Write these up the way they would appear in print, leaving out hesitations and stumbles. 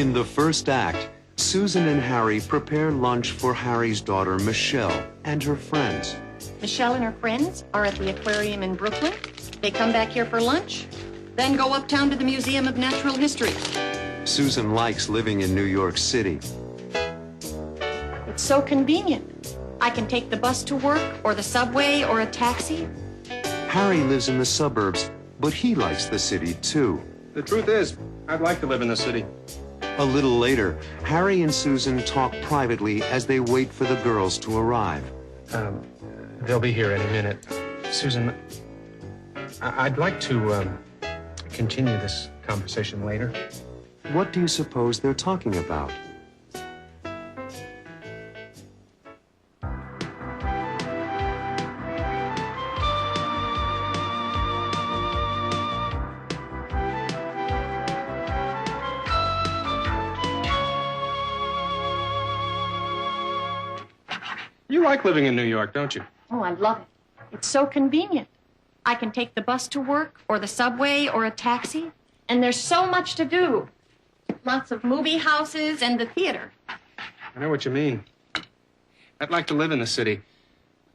In the first act, Susan and Harry prepare lunch for Harry's daughter, Michelle, and her friends. Michelle and her friends are at the aquarium in Brooklyn. They come back here for lunch, then go uptown to the Museum of Natural History. Susan likes living in New York City. It's so convenient. I can take the bus to work, or the subway, or a taxi. Harry lives in the suburbs, but he likes the city too. The truth is, I'd like to live in the city. A little later, Harry and Susan talk privately as they wait for the girls to arrive. They'll be here any minute. Susan, I'd like to continue this conversation later. What do you suppose they're talking about? You like living in New York, don't you? Oh, I love it. It's so convenient. I can take the bus to work, or the subway, or a taxi. And there's so much to do. Lots of movie houses and the theater. I know what you mean. I'd like to live in the city.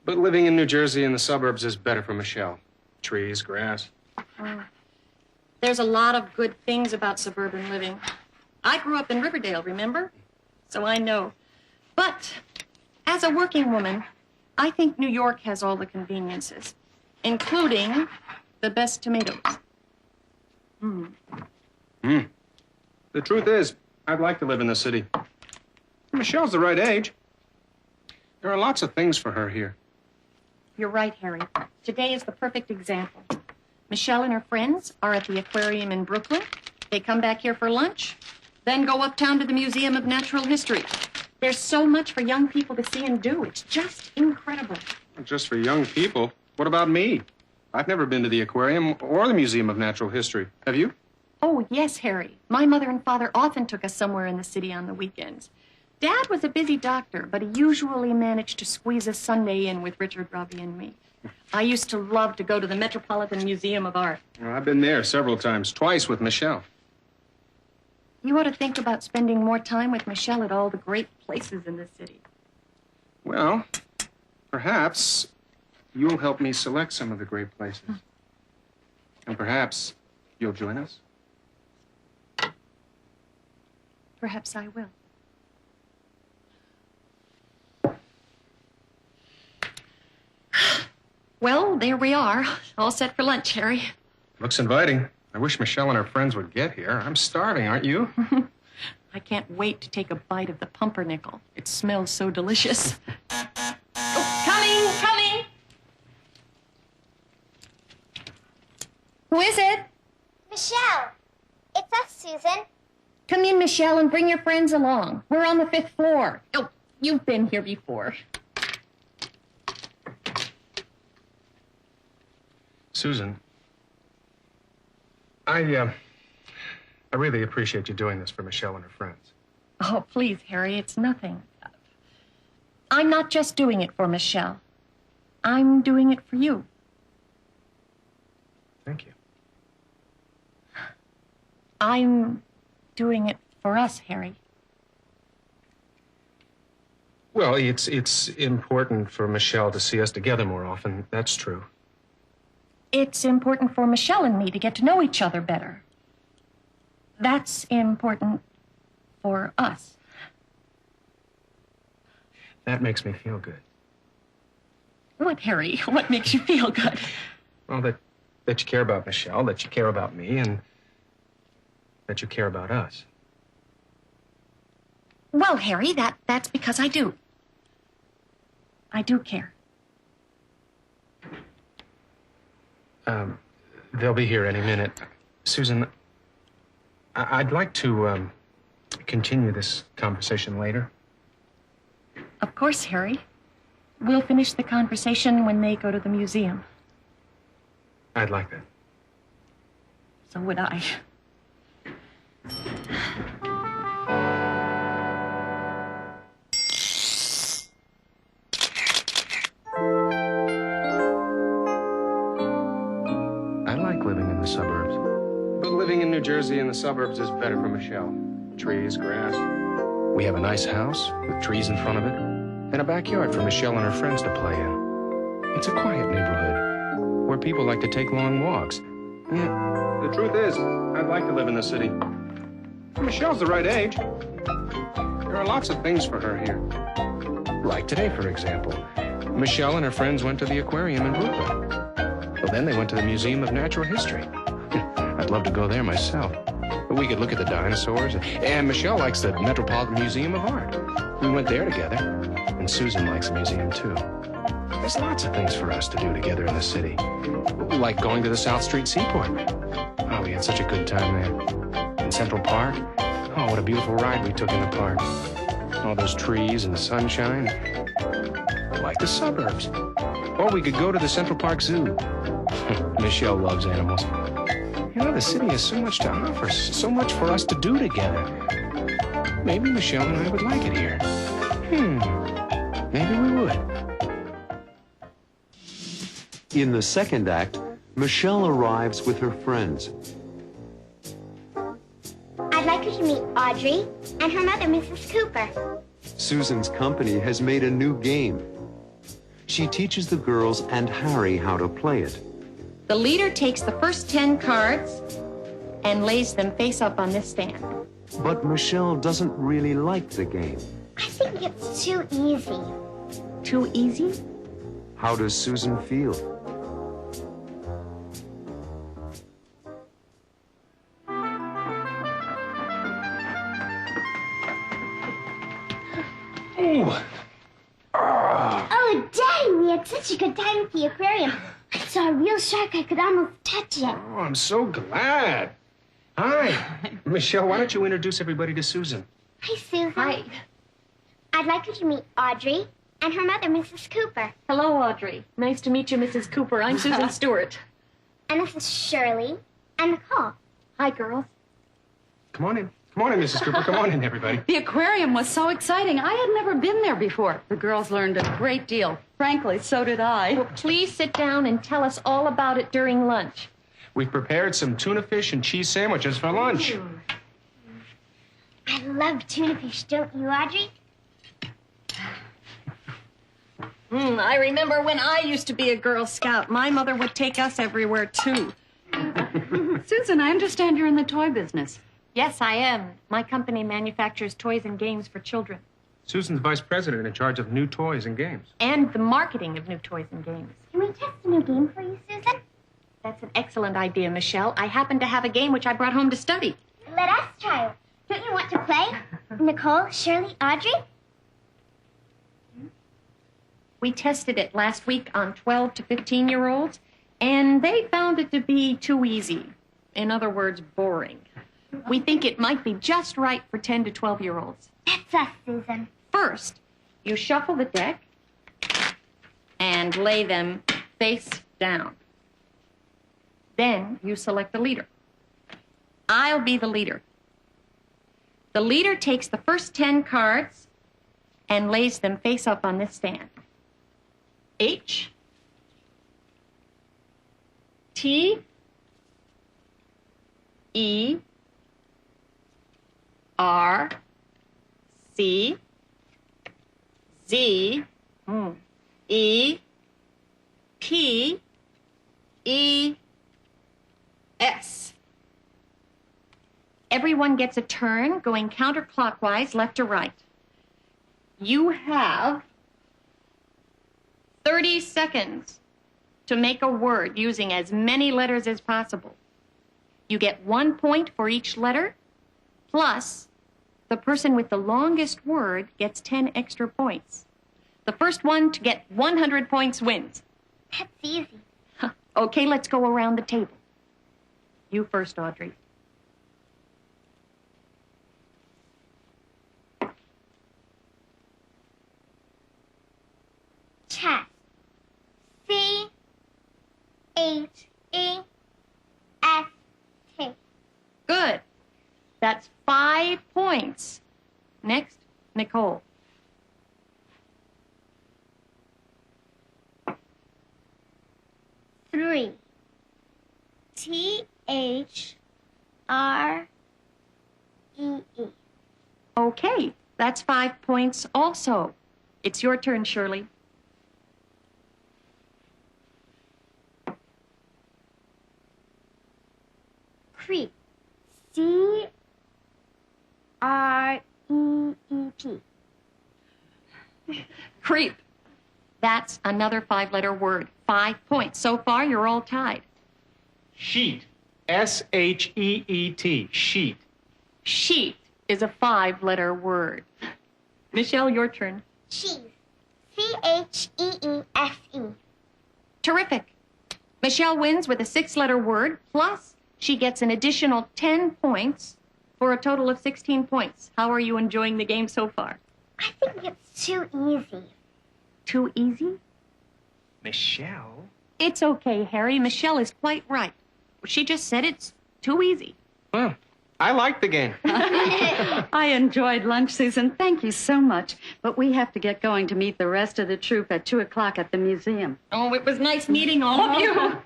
But living in New Jersey in the suburbs is better for Michelle. Trees, grass. There's a lot of good things about suburban living. I grew up in Riverdale, remember? So I know. But as a working woman, I think New York has all the conveniences, including the best tomatoes. The truth is, I'd like to live in the city. Michelle's the right age. There are lots of things for her here. You're right, Harry. Today is the perfect example. Michelle and her friends are at the aquarium in Brooklyn. They come back here for lunch, then go uptown to the Museum of Natural History. There's so much for young people to see and do. It's just incredible. Not just for young people. What about me? I've never been to the aquarium or the Museum of Natural History. Have you? Oh, yes, Harry. My mother and father often took us somewhere in the city on the weekends. Dad was a busy doctor, but he usually managed to squeeze a Sunday in with Richard, Robbie, and me. I used to love to go to the Metropolitan Museum of Art. Well, I've been there several times, twice with Michelle. You ought to think about spending more time with Michelle at all the great places in the city. Well, perhaps you'll help me select some of the great places. And perhaps you'll join us. Perhaps I will. Well, there we are. All set for lunch, Harry. Looks inviting. I wish Michelle and her friends would get here. I'm starving, aren't you? I can't wait to take a bite of the pumpernickel. It smells so delicious. Oh, coming! Who is it? Michelle, it's us, Susan. Come in, Michelle, and bring your friends along. We're on the 5th floor. Oh, you've been here before. Susan, I really appreciate you doing this for Michelle and her friends. Oh, please, Harry, it's nothing. I'm not just doing it for Michelle. I'm doing it for you. Thank you. I'm doing it for us, Harry. Well, it's important for Michelle to see us together more often. That's true. It's important for Michelle and me to get to know each other better. That's important for us. That makes me feel good. What, Harry? What makes you feel good? Well, that you care about Michelle, that you care about me, and that you care about us. Well, Harry, that's because I do. I do care. They'll be here any minute. Susan, I'd like to continue this conversation later. Of course, Harry. We'll finish the conversation when they go to the museum. I'd like that. So would I. I like living in the suburbs. But living in New Jersey in the suburbs is better for Michelle. trees, grass. We have a nice house with trees in front of it and a backyard for Michelle and her friends to play in. It's a quiet neighborhood where people like to take long walks. Yeah, the truth is, I'd like to live in the city. Michelle's the right age. There are lots of things for her here. Like today, for example. Michelle and her friends went to the aquarium in Brooklyn. Well, then they went to the Museum of Natural History. I'd love to go there myself. We could look at the dinosaurs. And Michelle likes the Metropolitan Museum of Art. We went there together. And Susan likes the museum, too. There's lots of things for us to do together in the city. Like going to the South Street Seaport. Oh, we had such a good time there. In Central Park. Oh, what a beautiful ride we took in the park. All those trees and the sunshine. Like the suburbs. Or we could go to the Central Park Zoo. Michelle loves animals. You know, the city has so much to offer, so much for us to do together. Maybe Michelle and I would like it here. Maybe we would. In the second act, Michelle arrives with her friends. I'd like you to meet Audrey and her mother, Mrs. Cooper. Susan's company has made a new game. She teaches the girls and Harry how to play it. The leader takes the first 10 cards and lays them face up on this stand. But Michelle doesn't really like the game. I think it's too easy. Too easy? How does Susan feel? Ooh. Oh, Daddy, we had such a good time at the aquarium. I saw a real shark. I could almost touch it. Oh, I'm so glad. Hi. Michelle, why don't you introduce everybody to Susan? Hi, Susan. Hi. I'd like you to meet Audrey and her mother, Mrs. Cooper. Hello, Audrey. Nice to meet you, Mrs. Cooper. I'm Susan Stewart. And this is Shirley and Nicole. Hi, girls. Come on in. Come on in, Mrs. Cooper. Come on in, everybody. The aquarium was so exciting. I had never been there before. The girls learned a great deal. Frankly, so did I. Well, please sit down and tell us all about it during lunch. We've prepared some tuna fish and cheese sandwiches for lunch. I love tuna fish, don't you, Audrey? I remember when I used to be a Girl Scout. My mother would take us everywhere, too. Susan, I understand you're in the toy business. Yes, I am. My company manufactures toys and games for children. Susan's vice president in charge of new toys and games. And the marketing of new toys and games. Can we test a new game for you, Susan? That's an excellent idea, Michelle. I happen to have a game which I brought home to study. Let us try it. Don't you want to play? Nicole, Shirley, Audrey? We tested it last week on 12 to 15-year-olds, and they found it to be too easy. In other words, boring. We think it might be just right for 10 to 12-year-olds. That's us, Susan. First, you shuffle the deck and lay them face down. Then you select the leader. I'll be the leader. The leader takes the first 10 cards and lays them face up on this stand. H, T, E, R, C, Z, E, P, E, S. Everyone gets a turn going counterclockwise, left to right. You have 30 seconds to make a word using as many letters as possible. You get 1 point for each letter, plus the person with the longest word gets 10 extra points. The first one to get 100 points wins. That's easy. Okay, let's go around the table. You first, Audrey. Chess. C-H-E-S-T. Good. That's 5 points. Next, Nicole. Three. T-H-R-E-E. Okay, that's 5 points also. It's your turn, Shirley. Creep. C-R-E-E-P. Creep. That's another 5-letter word. 5 points. So far, you're all tied. Sheet. S-H-E-E-T. Sheet. Sheet is a 5-letter word. Michelle, your turn. Cheese. C-H-E-E-F-E. Terrific. Michelle wins with a 6-letter word, plus she gets an additional 10 points for a total of 16 points. How are you enjoying the game so far? I think it's too easy. Too easy? Michelle? It's okay, Harry. Michelle is quite right. She just said it's too easy. Well, I like the game. I enjoyed lunch, Susan. Thank you so much. But we have to get going to meet the rest of the troupe at 2 o'clock at the museum. Oh, it was nice meeting all of you.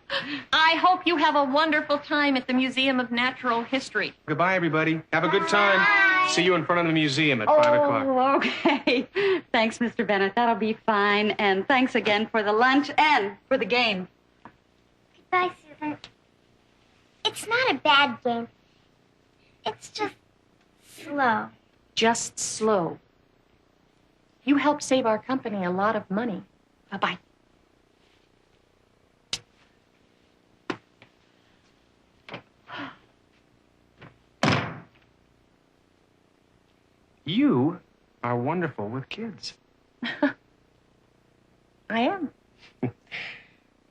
I hope you have a wonderful time at the Museum of Natural History. Goodbye, everybody. Have a good time. See you in front of the museum at 5 o'clock. Oh, okay. Thanks, Mr. Bennett. That'll be fine. And thanks again for the lunch and for the game. Goodbye, Susan. It's not a bad game. It's just slow. Just slow. You helped save our company a lot of money. Bye-bye. You are wonderful with kids. I am.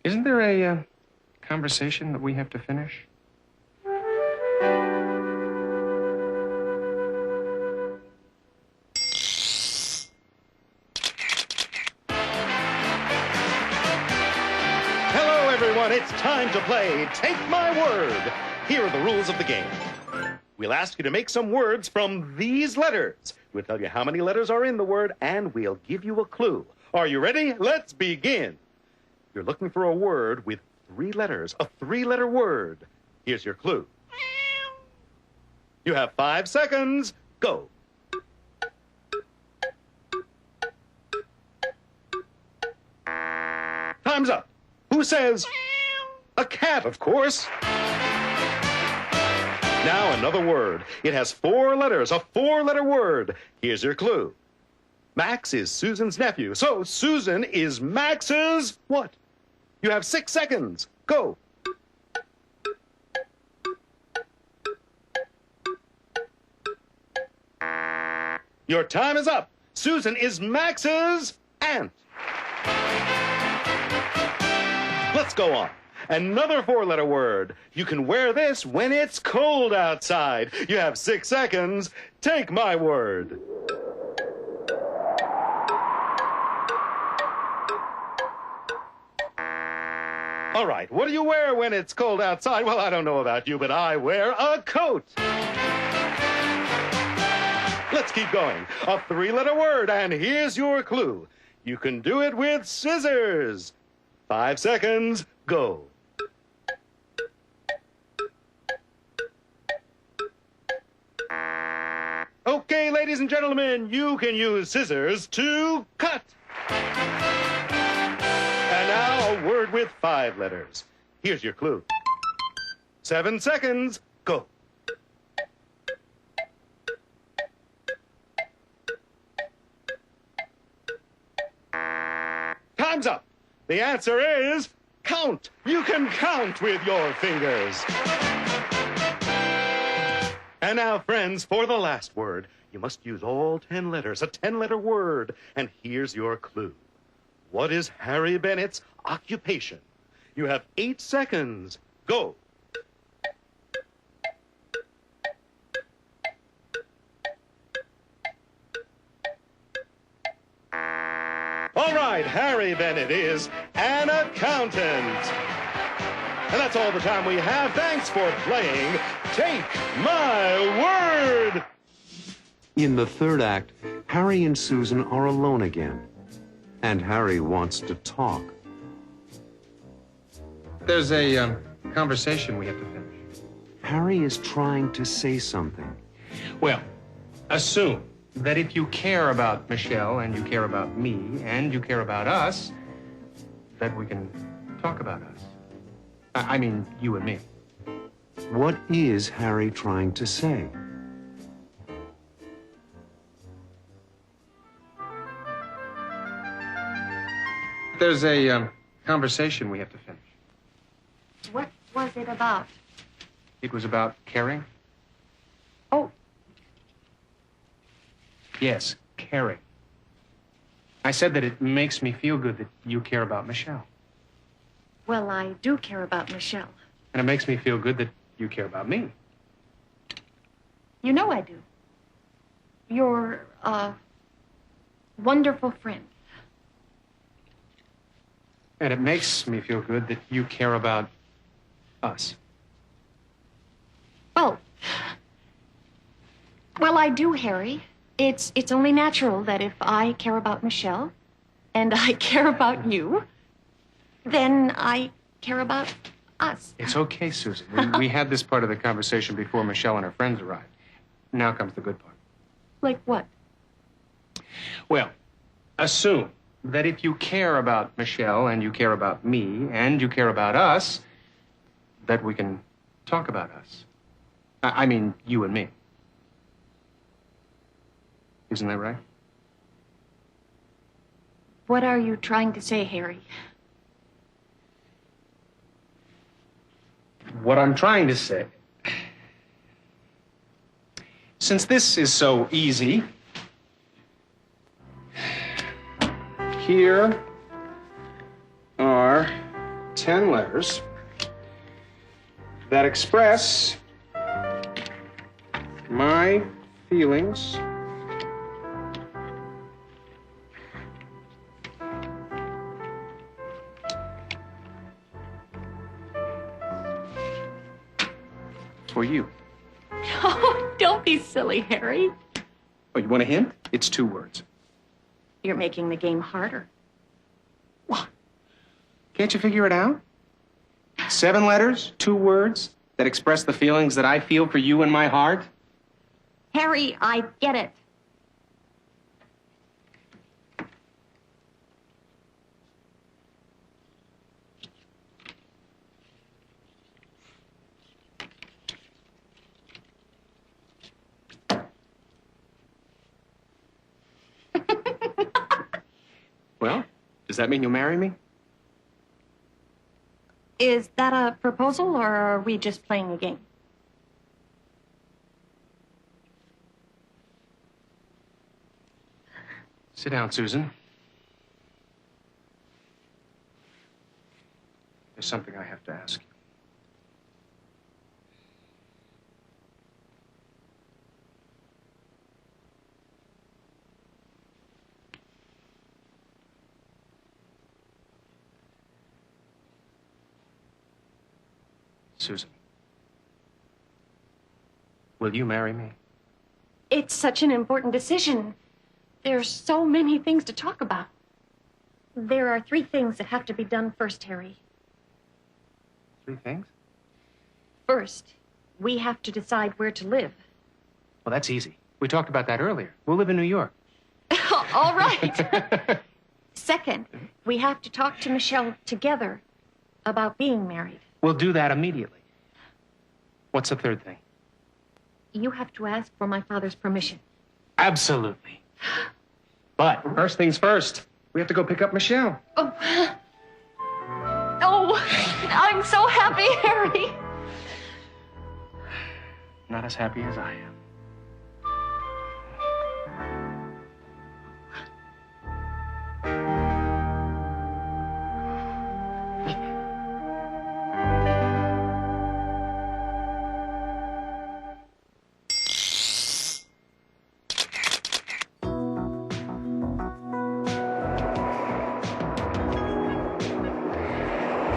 Isn't there a conversation that we have to finish? Hello, everyone. It's time to play Take My Word. Here are the rules of the game. We'll ask you to make some words from these letters. We'll tell you how many letters are in the word, and we'll give you a clue. Are you ready? Let's begin. You're looking for a word with 3 letters, a 3-letter word. Here's your clue. You have 5 seconds. Go. Time's up. Who says? A cat, of course. Now another word. It has 4 letters, a 4-letter word. Here's your clue. Max is Susan's nephew, so Susan is Max's what? You have 6 seconds. Go. Your time is up. Susan is Max's aunt. Let's go on. Another 4-letter word. You can wear this when it's cold outside. You have 6 seconds. Take my word. All right, what do you wear when it's cold outside? Well, I don't know about you, but I wear a coat. Let's keep going. A 3-letter word, and here's your clue. You can do it with scissors. 5 seconds, go. Okay, ladies and gentlemen, you can use scissors to cut. And now a word with 5 letters. Here's your clue. 7 seconds, go. Time's up. The answer is count. You can count with your fingers. And now, friends, for the last word, you must use all 10 letters, a 10-letter word. And here's your clue. What is Harry Bennett's occupation? You have 8 seconds. Go. All right, Harry Bennett is an accountant. And that's all the time we have. Thanks for playing Take My Word. In the 3rd act, Harry and Susan are alone again. And Harry wants to talk. There's a conversation we have to finish. Harry is trying to say something. Well, assume that if you care about Michelle and you care about me and you care about us, that we can talk about us. I mean, you and me. What is Harry trying to say? There's a conversation we have to finish. What was it about? It was about caring. Oh, Yes, caring. I said that it makes me feel good that you care about Michelle. well, I do care about Michelle. And it makes me feel good that you care about me. You know I do. You're a wonderful friend. And it makes me feel good that you care about us. Well, I do, Harry. It's only natural that if I care about Michelle and I care about you, then I care about us. It's okay, Susan. We had this part of the conversation before Michelle and her friends arrived. Now comes the good part. Like what? Well, assume that if you care about Michelle and you care about me and you care about us, that we can talk about us. I mean, you and me. Isn't that right? What are you trying to say, Harry? What I'm trying to say, since this is so easy, here are 10 letters that express my feelings for you. Oh, don't be silly, Harry. Oh, you want a hint? It's 2 words. You're making the game harder. What? Can't you figure it out? 7 letters, 2 words that express the feelings that I feel for you in my heart. Harry, I get it. Well, does that mean you'll marry me? Is that a proposal, or are we just playing a game? Sit down, Susan. There's something I have to ask you. Susan, will you marry me? It's such an important decision. There's so many things to talk about. There are 3 things that have to be done first, Harry. 3 things? First, we have to decide where to live. Well, that's easy. We talked about that earlier. We'll live in New York. All right. Second, we have to talk to Michelle together about being married. We'll do that immediately. What's the 3rd thing? You have to ask for my father's permission. Absolutely. But first things first, we have to go pick up Michelle. Oh, I'm so happy, Harry. Not as happy as I am.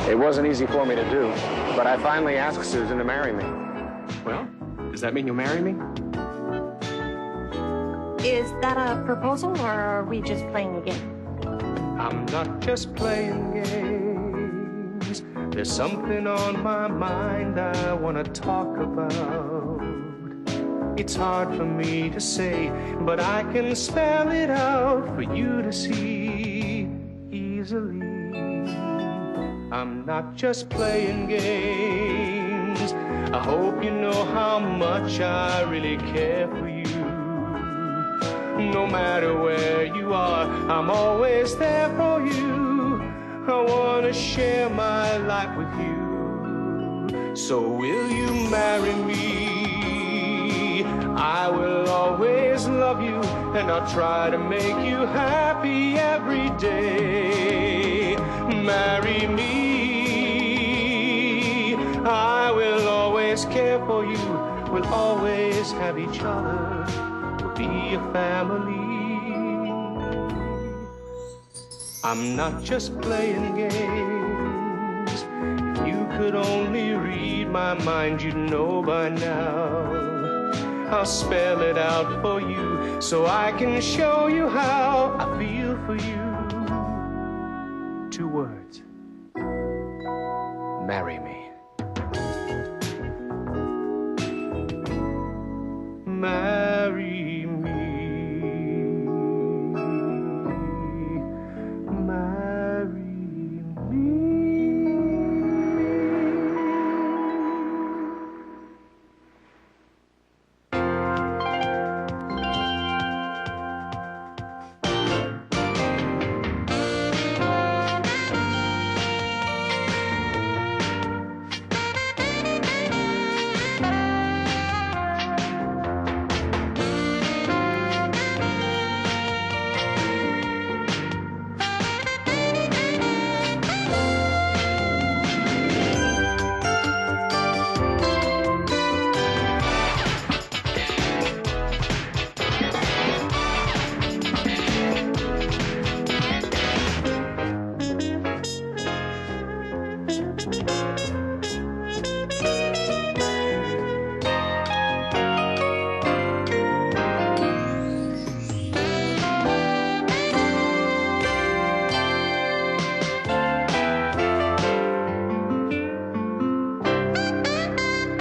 It wasn't easy for me to do, but I finally asked Susan to marry me. Well, does that mean you'll marry me? Is that a proposal, or are we just playing a game? I'm not just playing games. There's something on my mind I want to talk about. It's hard for me to say, but I can spell it out for you to see easily. I'm not just playing games. I hope you know how much I really care for you. No matter where you are, I'm always there for you. I want to share my life with you. So will you marry me? I will always love you, and I'll try to make you happy every day. Marry me. I will always care for you. We'll always have each other. We'll be a family. I'm not just playing games. If you could only read my mind, you'd know by now. I'll spell it out for you so I can show you how I feel for you. 2 words. Marry me. Marry